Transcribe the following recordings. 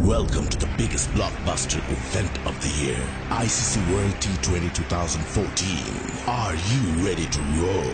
Welcome to the biggest blockbuster event of the year, ICC World T20 2014. Are you ready to roll?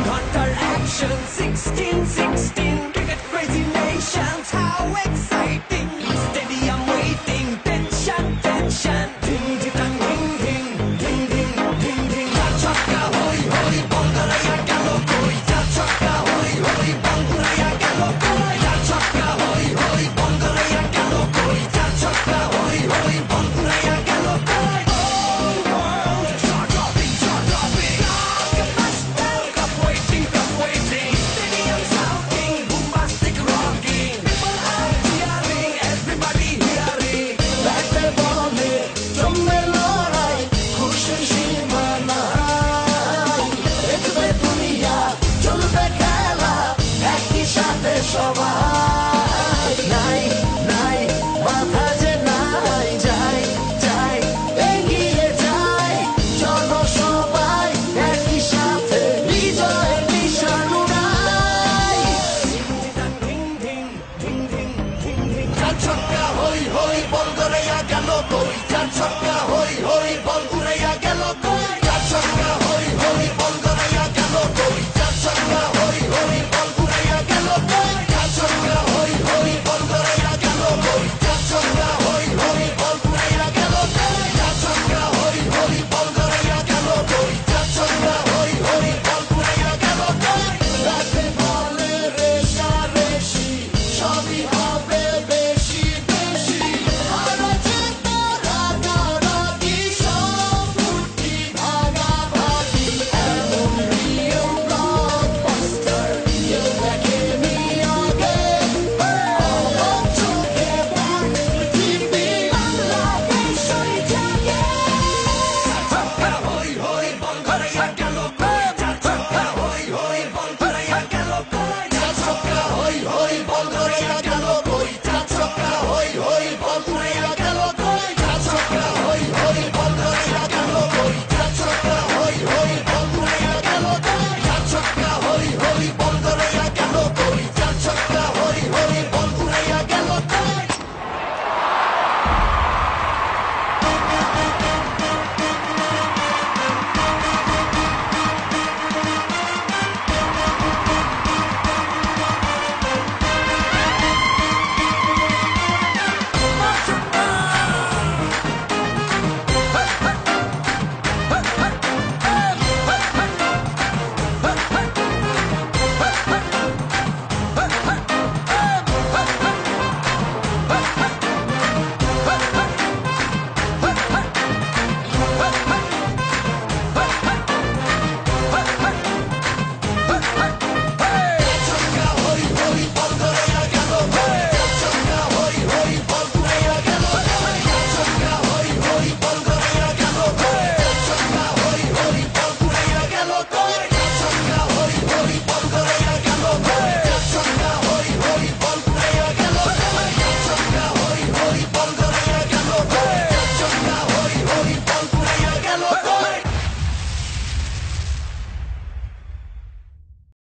Hunter action 16-16, cricket crazy nations, how exciting! Stadium waiting, tension, tension. Ding ding dang, ding ding, ding ding, ding ding. Ja chakka hoi hoi, Bangalaya galo koi. Ja chakka hoi hoi, Bangalaya galo koi. Ja chakka hoi hoi, Bangalaya galo koi. Ja chakka hoi hoi, Bangalaya galo koi. All world, jaw dropping, jaw dropping. Cup waiting, cup waiting. Stadium shouting, bombastic rocking. People are cheering, everybody hearing. Batte bole, জমবে লড়াই, খুশির সীমা নাই। দেখবে দুনিয়া, চলবে খেলা, একই সাথে সবাই। নাই, নাই, বাধা যে নাই, যাই, যাই, এগিয়ে যাই। চলো সবাই, একই সাথে, বিজয়ের নিশান উড়াই। ধিং ধিং, ধিং ধিং, ধিং ধিং। চার ছক্কা হই হই, বল গড়াইয়া গেল কই। চার ছক্কা হই হই, বল উড়াইয়া গেল কই। চার ছক্কা হই হই, বল গড়াইয়া গেল কই। চার ছক্কা হই হই, বল উড়াইয়া গেল কই। চার ছক্কা হই হই, বল গড়াইয়া গেল কই। চার ছক্কা হই হই, বল উড়াইয়া গেল কই। চার ছক্কা হই হই, বল গড়াইয়া গেল কই। চার ছক্কা হই হই, বল উড়াইয়া গেল কই। রাতে বলে রেশারেশি, সবই